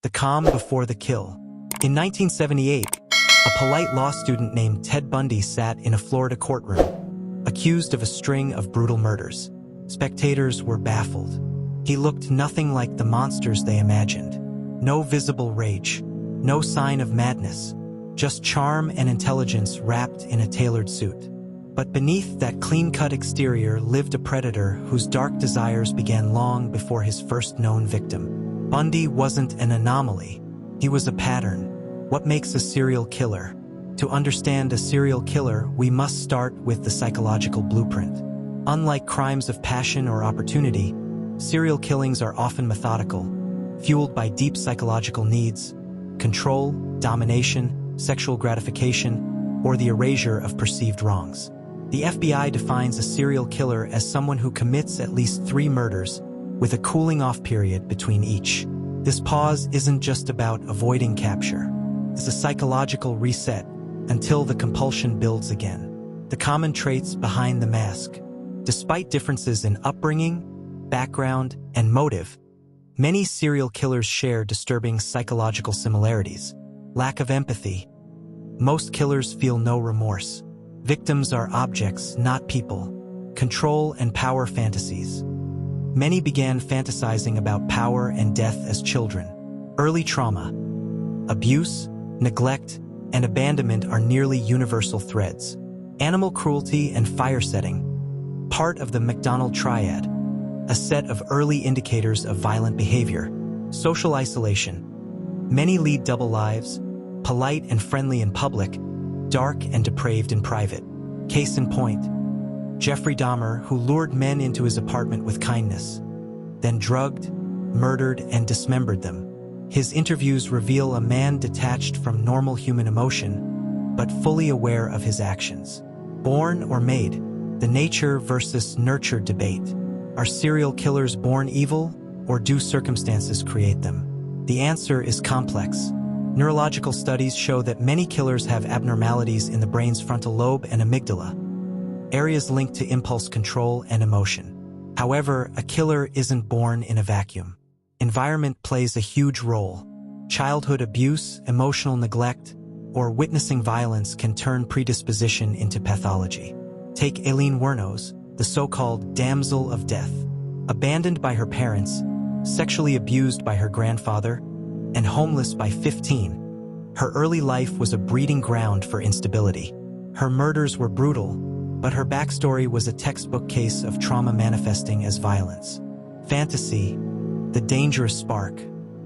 the calm before the kill. In 1978, a polite law student named Ted Bundy sat in a Florida courtroom, accused of a string of brutal murders. Spectators were baffled. He looked nothing like the monsters they imagined. No visible rage, no sign of madness, just charm and intelligence wrapped in a tailored suit. But beneath that clean-cut exterior lived a predator whose dark desires began long before his first known victim. Bundy wasn't an anomaly. He was a pattern. What makes a serial killer? To understand a serial killer, we must start with the psychological blueprint. Unlike crimes of passion or opportunity, serial killings are often methodical, fueled by deep psychological needs, control, domination, sexual gratification, or the erasure of perceived wrongs. The FBI defines a serial killer as someone who commits at least 3 murders, with a cooling-off period between each. This pause isn't just about avoiding capture. It's a psychological reset until the compulsion builds again. The common traits behind the mask. Despite differences in upbringing, background, and motive, many serial killers share disturbing psychological similarities. Lack of empathy. Most killers feel no remorse. Victims are objects, not people. Control and power fantasies. Many began fantasizing about power and death as children. Early trauma. Abuse, neglect, and abandonment are nearly universal threads. Animal cruelty and fire setting. Part of the McDonald triad. A set of early indicators of violent behavior. Social isolation. Many lead double lives, polite and friendly in public, dark and depraved in private. Case in point, Jeffrey Dahmer, who lured men into his apartment with kindness, then drugged, murdered, and dismembered them. His interviews reveal a man detached from normal human emotion, but fully aware of his actions. Born or made? The nature versus nurture debate. Are serial killers born evil, or do circumstances create them? The answer is complex. Neurological studies show that many killers have abnormalities in the brain's frontal lobe and amygdala, areas linked to impulse control and emotion. However, a killer isn't born in a vacuum. Environment plays a huge role. Childhood abuse, emotional neglect, or witnessing violence can turn predisposition into pathology. Take Aileen Wuornos, the so-called damsel of death. Abandoned by her parents, sexually abused by her grandfather, and homeless by 15, her early life was a breeding ground for instability. Her murders were brutal, but her backstory was a textbook case of trauma manifesting as violence. Fantasy, the dangerous spark.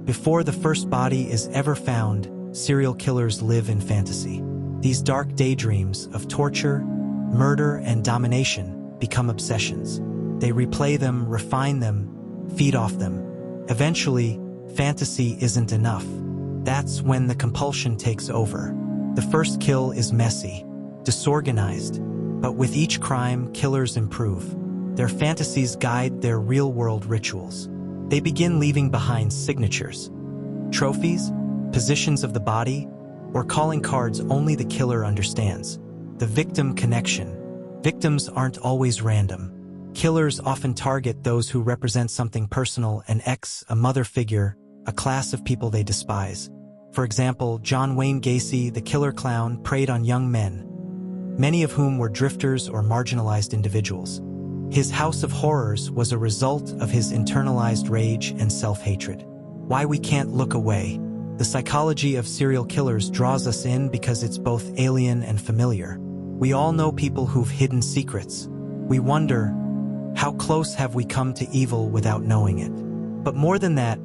Before the first body is ever found, serial killers live in fantasy. These dark daydreams of torture, murder, and domination become obsessions. They replay them, refine them, feed off them. Eventually, fantasy isn't enough. That's when the compulsion takes over. The first kill is messy, disorganized, but with each crime, killers improve. Their fantasies guide their real-world rituals. They begin leaving behind signatures, trophies, positions of the body, or calling cards only the killer understands. The victim connection. Victims aren't always random. Killers often target those who represent something personal: an ex, a mother figure, a class of people they despise. For example, John Wayne Gacy, the killer clown, preyed on young men, many of whom were drifters or marginalized individuals. His house of horrors was a result of his internalized rage and self-hatred. Why we can't look away. The psychology of serial killers draws us in because it's both alien and familiar. We all know people who've hidden secrets. We wonder, how close have we come to evil without knowing it? But more than that,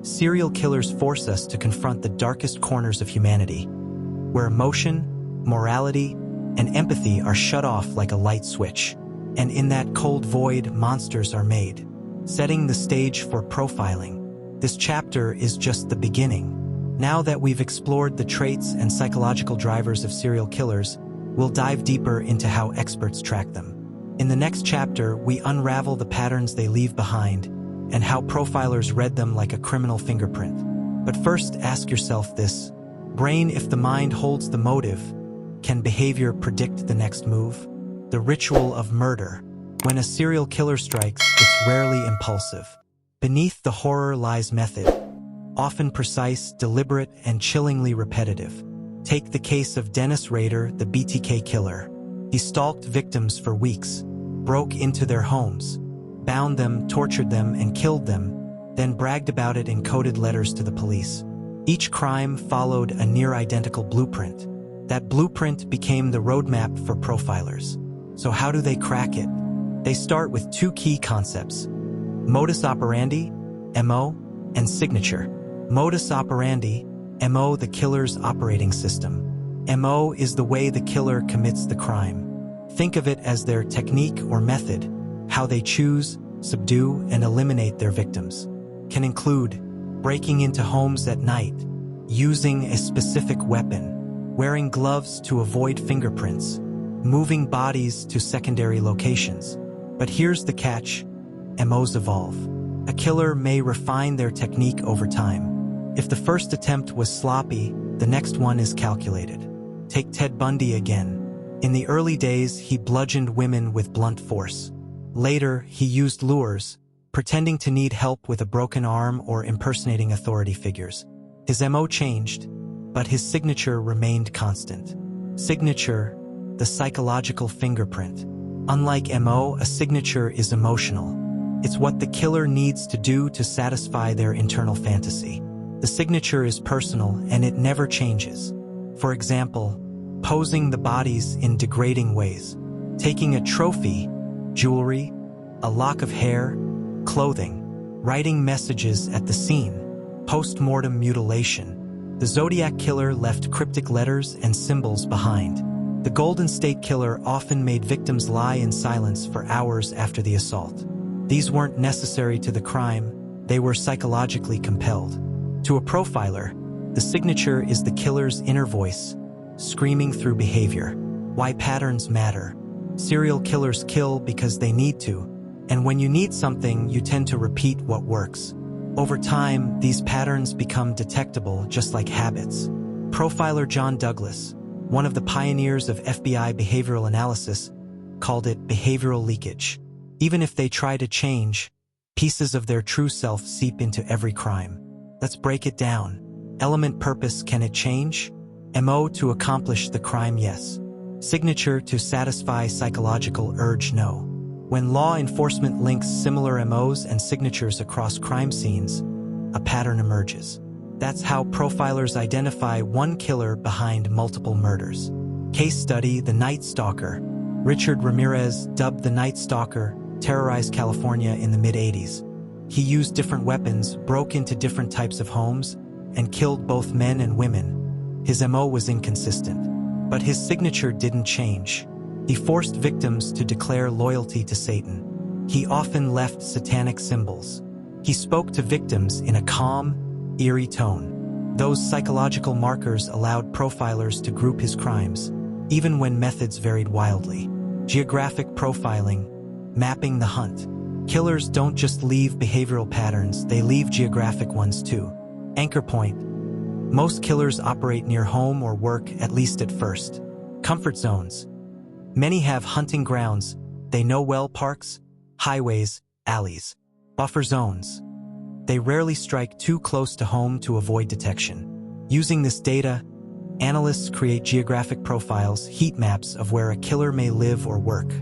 serial killers force us to confront the darkest corners of humanity, where emotion, morality, and empathy are shut off like a light switch. And in that cold void, monsters are made. Setting the stage for profiling. This chapter is just the beginning. Now that we've explored the traits and psychological drivers of serial killers, we'll dive deeper into how experts track them. In the next chapter, we unravel the patterns they leave behind and how profilers read them like a criminal fingerprint. But first, ask yourself this. Brain, if the mind holds the motive, can behavior predict the next move? The ritual of murder. When a serial killer strikes, it's rarely impulsive. Beneath the horror lies method. often precise, deliberate, and chillingly repetitive. Take the case of Dennis Rader, the BTK killer. He stalked victims for weeks, broke into their homes, bound them, tortured them, and killed them, then bragged about it in coded letters to the police. Each crime followed a near-identical blueprint. That blueprint became the roadmap for profilers. So how do they crack it? They start with two key concepts: modus operandi, MO, and signature. Modus operandi, MO, the killer's operating system. MO is the way the killer commits the crime. Think of it as their technique or method. How they choose, subdue, and eliminate their victims can include breaking into homes at night, using a specific weapon, wearing gloves to avoid fingerprints, moving bodies to secondary locations. But here's the catch: MOs evolve. A killer may refine their technique over time. If the first attempt was sloppy, the next one is calculated. Take Ted Bundy again. In the early days, he bludgeoned women with blunt force. Later, he used lures, pretending to need help with a broken arm or impersonating authority figures. His MO changed, but his signature remained constant. Signature, the psychological fingerprint. Unlike MO, a signature is emotional. It's what the killer needs to do to satisfy their internal fantasy. The signature is personal and it never changes. For example, posing the bodies in degrading ways, taking a trophy, jewelry, a lock of hair, clothing, writing messages at the scene, post-mortem mutilation. The Zodiac Killer left cryptic letters and symbols behind. The Golden State Killer often made victims lie in silence for hours after the assault. These weren't necessary to the crime, they were psychologically compelled. To a profiler, the signature is the killer's inner voice, screaming through behavior. Why patterns matter. Serial killers kill because they need to, and when you need something, you tend to repeat what works. Over time, these patterns become detectable, just like habits. Profiler John Douglas, one of the pioneers of FBI behavioral analysis, called it behavioral leakage. Even if they try to change, pieces of their true self seep into every crime. Let's break it down. Element: purpose, can it change? MO: to accomplish the crime, yes. Signature: to satisfy psychological urge, no. When law enforcement links similar MOs and signatures across crime scenes, a pattern emerges. That's how profilers identify one killer behind multiple murders. Case study: the Night Stalker. Richard Ramirez, dubbed the Night Stalker, terrorized California in the mid-80s. He used different weapons, broke into different types of homes, and killed both men and women. His MO was inconsistent, but his signature didn't change. He forced victims to declare loyalty to Satan. He often left satanic symbols. He spoke to victims in a calm, eerie tone. Those psychological markers allowed profilers to group his crimes, even when methods varied wildly. Geographic profiling, mapping the hunt. Killers don't just leave behavioral patterns, they leave geographic ones too. Anchor point. Most killers operate near home or work, at least at first. Comfort zones. Many have hunting grounds. They know well: parks, highways, alleys. Buffer zones. They rarely strike too close to home to avoid detection. Using this data, analysts create geographic profiles, heat maps of where a killer may live or work.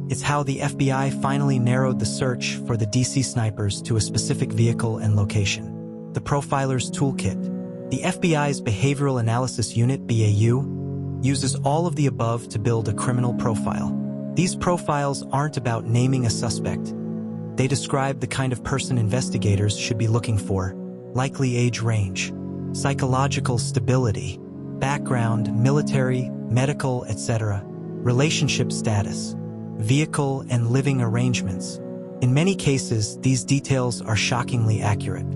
It's how the FBI finally narrowed the search for the DC snipers to a specific vehicle and location. The Profiler's Toolkit. The FBI's Behavioral Analysis Unit, BAU, uses all of the above to build a criminal profile. These profiles aren't about naming a suspect. They describe the kind of person investigators should be looking for: likely age range, psychological stability, background, military, medical, etc., relationship status, vehicle and living arrangements. In many cases, these details are shockingly accurate.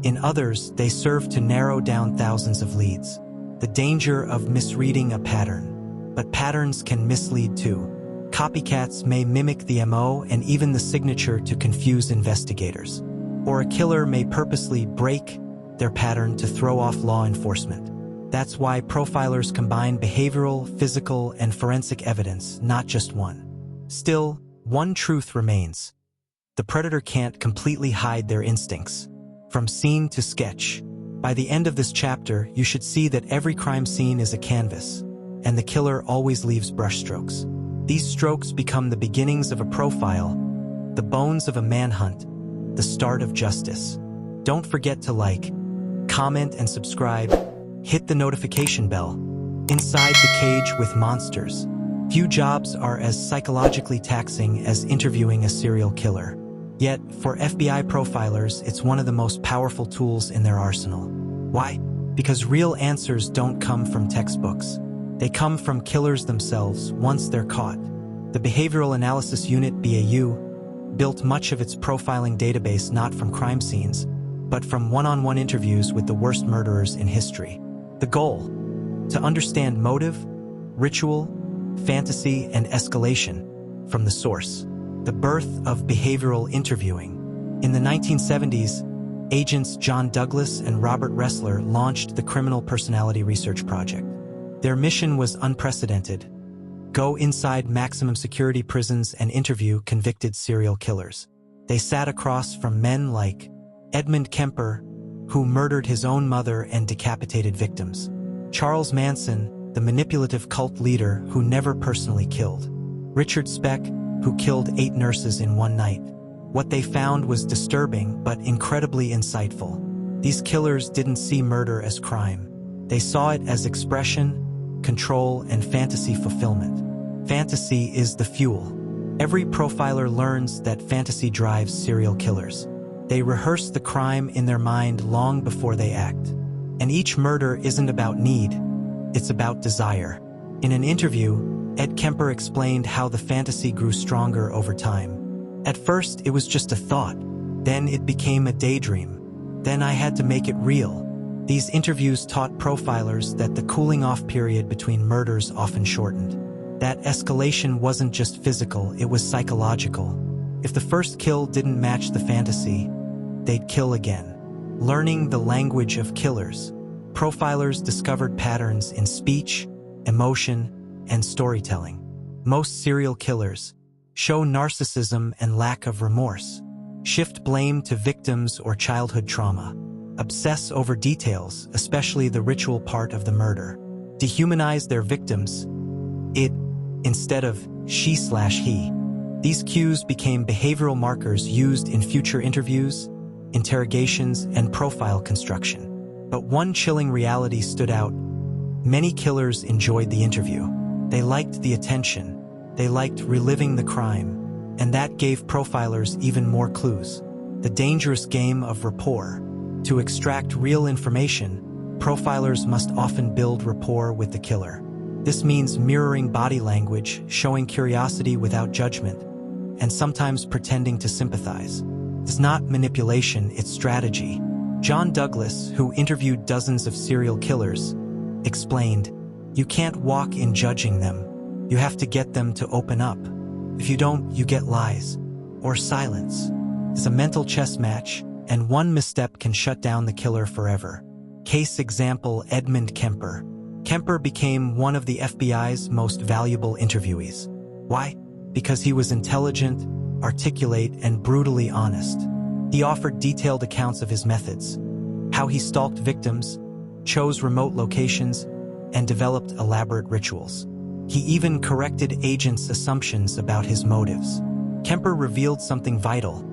In others, they serve to narrow down thousands of leads. The danger of misreading a pattern. But patterns can mislead too. Copycats may mimic the MO and even the signature to confuse investigators. Or a killer may purposely break their pattern to throw off law enforcement. That's why profilers combine behavioral, physical, and forensic evidence, not just one. Still, one truth remains. The predator can't completely hide their instincts. From scene to sketch, By the end of this chapter, you should see that every crime scene is a canvas, and the killer always leaves brushstrokes. These strokes become the beginnings of a profile, the bones of a manhunt, the start of justice. Don't forget to like, comment, and subscribe. Hit the notification bell. Inside the Cage with Monsters. Few jobs are as psychologically taxing as interviewing a serial killer. Yet, for FBI profilers, it's one of the most powerful tools in their arsenal. Why? Because real answers don't come from textbooks. They come from killers themselves once they're caught. The Behavioral Analysis Unit, BAU, built much of its profiling database not from crime scenes, but from one-on-one interviews with the worst murderers in history. The goal? To understand motive, ritual, fantasy, and escalation from the source. The birth of behavioral interviewing. In the 1970s, agents John Douglas and Robert Ressler launched the Criminal Personality Research Project. Their mission was unprecedented. Go inside maximum security prisons and interview convicted serial killers. They sat across from men like Edmund Kemper, who murdered his own mother and decapitated victims. Charles Manson, the manipulative cult leader who never personally killed. Richard Speck, who killed 8 nurses in one night. What they found was disturbing but incredibly insightful. These killers didn't see murder as crime. They saw it as expression, control, and fantasy fulfillment. Fantasy is the fuel. Every profiler learns that fantasy drives serial killers. They rehearse the crime in their mind long before they act. And each murder isn't about need, it's about desire. In an interview, Ed Kemper explained how the fantasy grew stronger over time. At first, it was just a thought. Then it became a daydream. Then I had to make it real. These interviews taught profilers that the cooling-off period between murders often shortened. That escalation wasn't just physical, it was psychological. If the first kill didn't match the fantasy, they'd kill again. Learning the language of killers, profilers discovered patterns in speech, emotion, and storytelling. Most serial killers show narcissism and lack of remorse, shift blame to victims or childhood trauma, obsess over details, especially the ritual part of the murder, dehumanize their victims, it, instead of she/he. These cues became behavioral markers used in future interviews, interrogations, and profile construction. But one chilling reality stood out. Many killers enjoyed the interview. They liked the attention. They liked reliving the crime. And that gave profilers even more clues. The dangerous game of rapport. To extract real information, profilers must often build rapport with the killer. This means mirroring body language, showing curiosity without judgment, and sometimes pretending to sympathize. It's not manipulation, it's strategy. John Douglas, who interviewed dozens of serial killers, explained, "You can't walk in judging them. You have to get them to open up. If you don't, you get lies or silence." It's a mental chess match, and one misstep can shut down the killer forever. Case example: Edmund Kemper. Kemper became one of the FBI's most valuable interviewees. Why? Because he was intelligent, articulate, and brutally honest. He offered detailed accounts of his methods, how he stalked victims, chose remote locations, and developed elaborate rituals. He even corrected agents' assumptions about his motives. Kemper revealed something vital.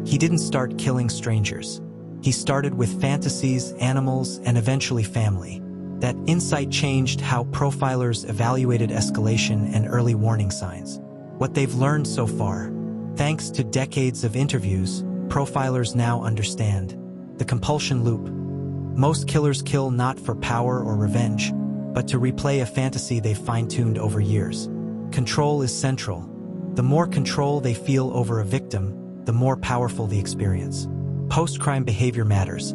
He didn't start killing strangers. He started with fantasies, animals, and eventually family. That insight changed how profilers evaluated escalation and early warning signs. What they've learned so far, thanks to decades of interviews, profilers now understand. The compulsion loop. Most killers kill not for power or revenge, but to replay a fantasy they've fine-tuned over years. Control is central. The more control they feel over a victim, the more powerful the experience. Post-crime behavior matters.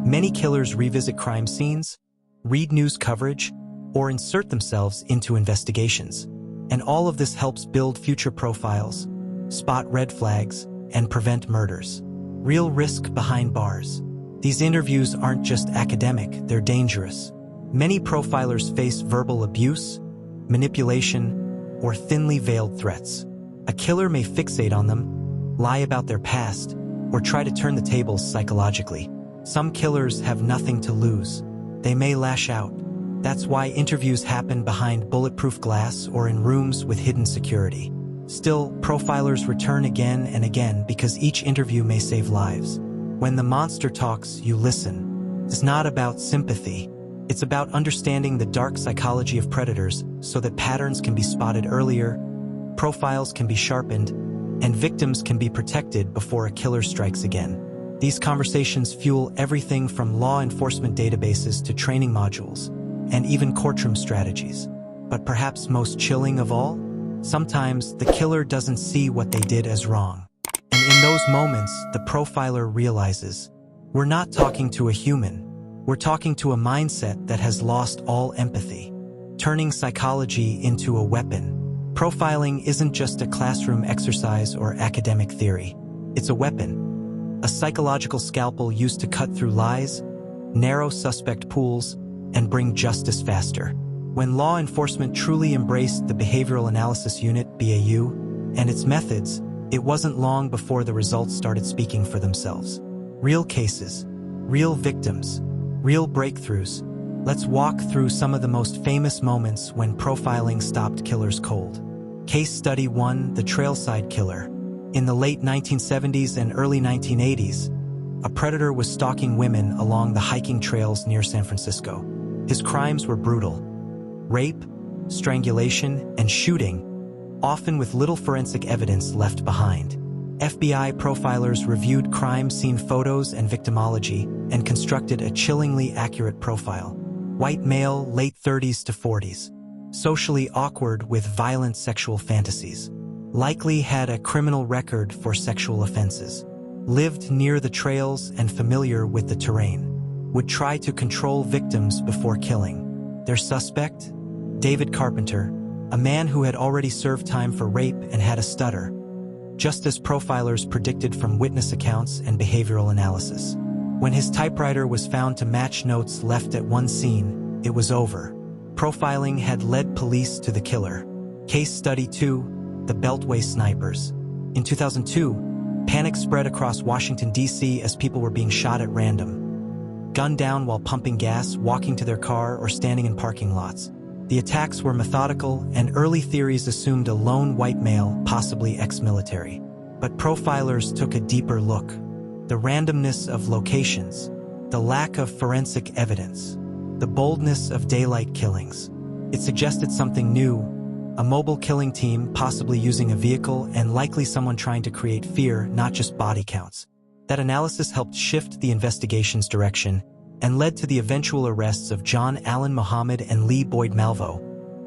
Many killers revisit crime scenes, read news coverage, or insert themselves into investigations. And all of this helps build future profiles, spot red flags, and prevent murders. Real risk behind bars. These interviews aren't just academic, they're dangerous. Many profilers face verbal abuse, manipulation, or thinly veiled threats. A killer may fixate on them, lie about their past, or try to turn the tables psychologically. Some killers have nothing to lose. They may lash out. That's why interviews happen behind bulletproof glass or in rooms with hidden security. Still, profilers return again and again because each interview may save lives. When the monster talks, you listen. It's not about sympathy. It's about understanding the dark psychology of predators so that patterns can be spotted earlier, profiles can be sharpened, and victims can be protected before a killer strikes again. These conversations fuel everything from law enforcement databases to training modules, and even courtroom strategies. But perhaps most chilling of all? Sometimes the killer doesn't see what they did as wrong. And in those moments, the profiler realizes, we're not talking to a human, we're talking to a mindset that has lost all empathy, turning psychology into a weapon. Profiling isn't just a classroom exercise or academic theory. It's a weapon, a psychological scalpel used to cut through lies, narrow suspect pools, and bring justice faster. When law enforcement truly embraced the Behavioral Analysis Unit, BAU, and its methods, it wasn't long before the results started speaking for themselves. Real cases, real victims, real breakthroughs. Let's walk through some of the most famous moments when profiling stopped killers cold. Case Study 1, the Trailside Killer. In the late 1970s and early 1980s, a predator was stalking women along the hiking trails near San Francisco. His crimes were brutal: rape, strangulation, and shooting, often with little forensic evidence left behind. FBI profilers reviewed crime scene photos and victimology and constructed a chillingly accurate profile. White male, late 30s to 40s. Socially awkward with violent sexual fantasies. Likely had a criminal record for sexual offenses. Lived near the trails and familiar with the terrain. Would try to control victims before killing. Their suspect? David Carpenter, a man who had already served time for rape and had a stutter, just as profilers predicted from witness accounts and behavioral analysis. When his typewriter was found to match notes left at one scene, it was over. Profiling had led police to the killer. Case Study 2, the Beltway Snipers. In 2002, panic spread across Washington, D.C. as people were being shot at random. Gunned down while pumping gas, walking to their car, or standing in parking lots. The attacks were methodical, and early theories assumed a lone white male, possibly ex-military. But profilers took a deeper look. The randomness of locations, the lack of forensic evidence, the boldness of daylight killings. It suggested something new, a mobile killing team, possibly using a vehicle, and likely someone trying to create fear, not just body counts. That analysis helped shift the investigation's direction and led to the eventual arrests of John Allen Muhammad and Lee Boyd Malvo,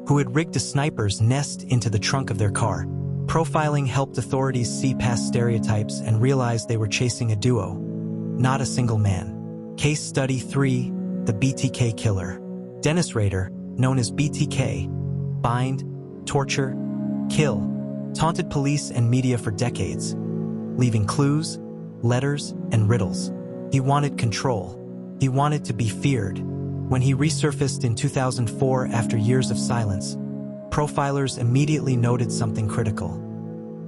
who had rigged a sniper's nest into the trunk of their car. Profiling helped authorities see past stereotypes and realize they were chasing a duo, not a single man. Case Study 3, the BTK Killer. Dennis Rader, known as BTK, bind, torture, kill, taunted police and media for decades, leaving clues, letters, and riddles. He wanted control. He wanted to be feared. When he resurfaced in 2004 after years of silence, profilers immediately noted something critical.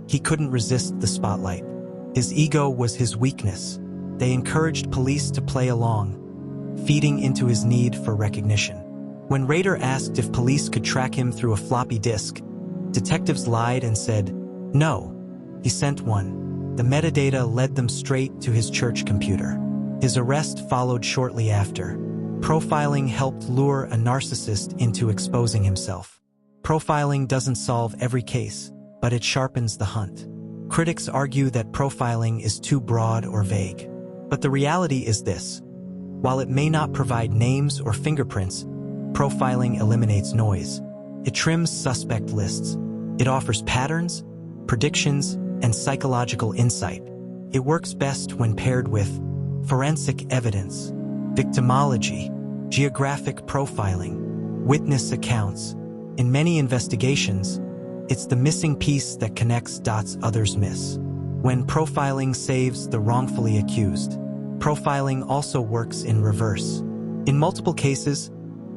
He couldn't resist the spotlight. His ego was his weakness. They encouraged police to play along, feeding into his need for recognition. When Rader asked if police could track him through a floppy disk, detectives lied and said, no. He sent one. The metadata led them straight to his church computer. His arrest followed shortly after. Profiling helped lure a narcissist into exposing himself. Profiling doesn't solve every case, but it sharpens the hunt. Critics argue that profiling is too broad or vague. But the reality is this: while it may not provide names or fingerprints, profiling eliminates noise. It trims suspect lists. It offers patterns, predictions, and psychological insight. It works best when paired with forensic evidence, victimology, geographic profiling, witness accounts. In many investigations, it's the missing piece that connects dots others miss. When profiling saves the wrongfully accused, profiling also works in reverse. In multiple cases,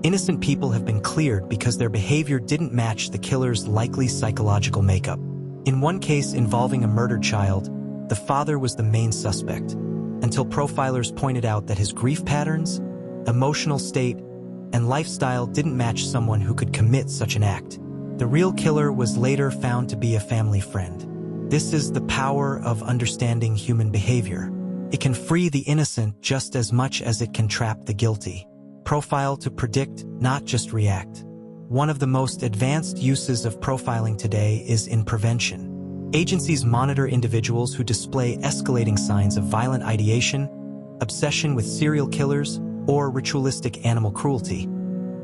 innocent people have been cleared because their behavior didn't match the killer's likely psychological makeup. In one case involving a murdered child, the father was the main suspect. until profilers pointed out that his grief patterns, emotional state, and lifestyle didn't match someone who could commit such an act. The real killer was later found to be a family friend. This is the power of understanding human behavior. It can free the innocent just as much as it can trap the guilty. Profile to predict, not just react. One of the most advanced uses of profiling today is in prevention. Agencies monitor individuals who display escalating signs of violent ideation, obsession with serial killers, or ritualistic animal cruelty,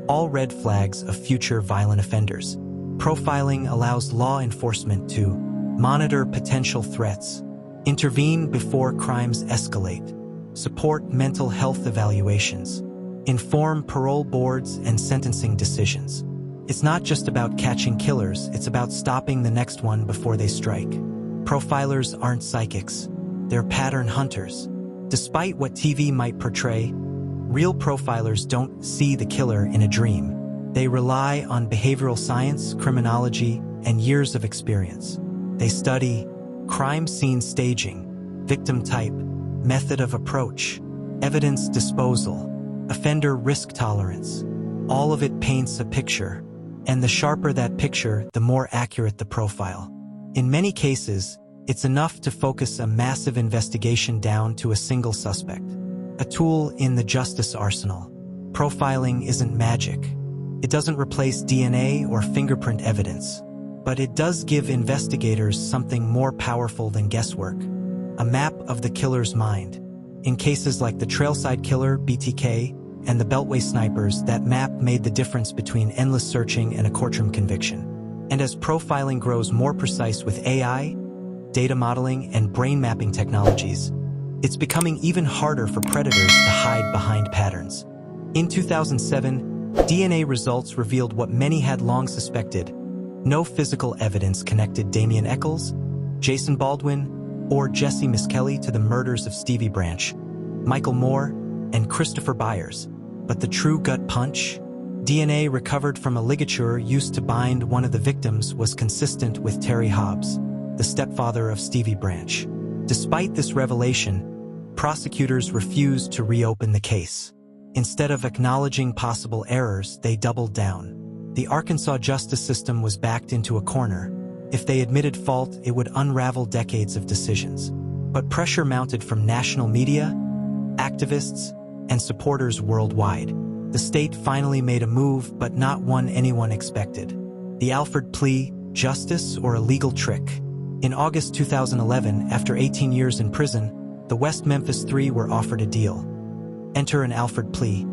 all red flags of future violent offenders. Profiling allows law enforcement to monitor potential threats, intervene before crimes escalate, support mental health evaluations, inform parole boards and sentencing decisions. It's not just about catching killers, it's about stopping the next one before they strike. Profilers aren't psychics, they're pattern hunters. Despite what TV might portray, real profilers don't see the killer in a dream. They rely on behavioral science, criminology, and years of experience. They study crime scene staging, victim type, method of approach, evidence disposal, offender risk tolerance. All of it paints a picture, and the sharper that picture, the more accurate the profile. In many cases, it's enough to focus a massive investigation down to a single suspect. A tool in the justice arsenal. Profiling isn't magic. It doesn't replace DNA or fingerprint evidence, but it does give investigators something more powerful than guesswork. A map of the killer's mind. In cases like the Trailside Killer, BTK, and the Beltway Snipers, that map made the difference between endless searching and a courtroom conviction. And as profiling grows more precise with AI, data modeling, and brain mapping technologies, it's becoming even harder for predators to hide behind patterns. In 2007, DNA results revealed what many had long suspected. No physical evidence connected Damien Echols, Jason Baldwin, or Jesse Misskelley to the murders of Stevie Branch, Michael Moore, and Christopher Byers. But the true gut punch? DNA recovered from a ligature used to bind one of the victims was consistent with Terry Hobbs, the stepfather of Stevie Branch. Despite this revelation, prosecutors refused to reopen the case. Instead of acknowledging possible errors, they doubled down. The Arkansas justice system was backed into a corner. If they admitted fault, it would unravel decades of decisions. But pressure mounted from national media, activists, and supporters worldwide. The state finally made a move, but not one anyone expected. The Alford plea, justice or a legal trick? In August 2011, after 18 years in prison, the West Memphis Three were offered a deal. Enter an Alford plea,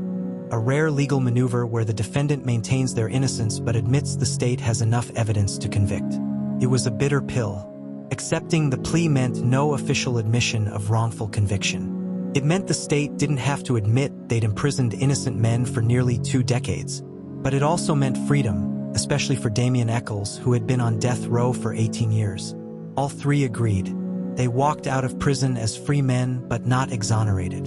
a rare legal maneuver where the defendant maintains their innocence but admits the state has enough evidence to convict. It was a bitter pill. Accepting the plea meant no official admission of wrongful conviction. It meant the state didn't have to admit they'd imprisoned innocent men for nearly 2 decades. But it also meant freedom, especially for Damien Echols, who had been on death row for 18 years. All three agreed. They walked out of prison as free men, but not exonerated.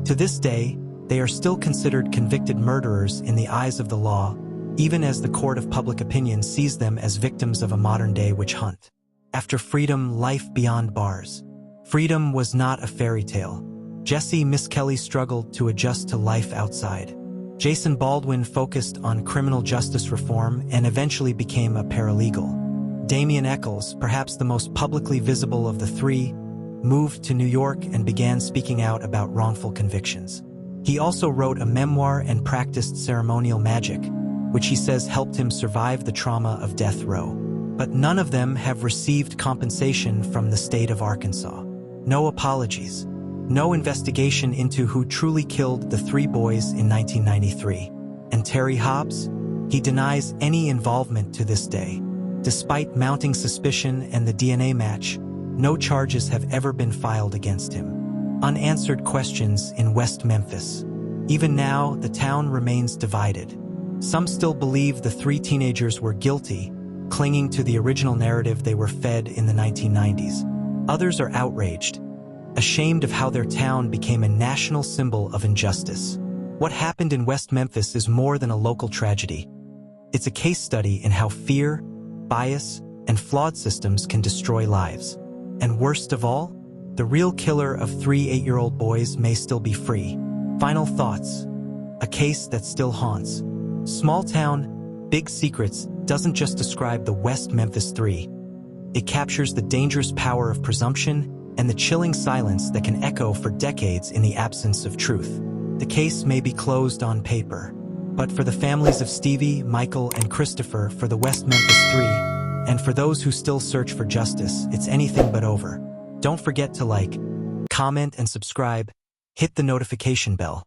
To this day, they are still considered convicted murderers in the eyes of the law, even as the court of public opinion sees them as victims of a modern-day witch hunt. After freedom, life beyond bars. Freedom was not a fairy tale. Jesse Misskelley struggled to adjust to life outside. Jason Baldwin focused on criminal justice reform and eventually became a paralegal. Damien Echols, perhaps the most publicly visible of the three, moved to New York and began speaking out about wrongful convictions. He also wrote a memoir and practiced ceremonial magic, which he says helped him survive the trauma of death row. But none of them have received compensation from the state of Arkansas. No apologies. No investigation into who truly killed the 3 boys in 1993. And Terry Hobbs? He denies any involvement to this day. Despite mounting suspicion and the DNA match, no charges have ever been filed against him. Unanswered questions in West Memphis. Even now, the town remains divided. Some still believe the 3 teenagers were guilty, clinging to the original narrative they were fed in the 1990s. Others are outraged, ashamed of how their town became a national symbol of injustice. What happened in West Memphis is more than a local tragedy. It's a case study in how fear, bias, and flawed systems can destroy lives. And worst of all, The real killer of 3 8-year-old boys may still be free. Final thoughts. A case that still haunts. Small Town, Big Secrets doesn't just describe the West Memphis 3. It captures the dangerous power of presumption and the chilling silence that can echo for decades in the absence of truth. The case may be closed on paper, but for the families of Stevie, Michael, and Christopher, for the West Memphis 3, and for those who still search for justice, it's anything but over. Don't forget to like, comment, and subscribe. Hit the notification bell.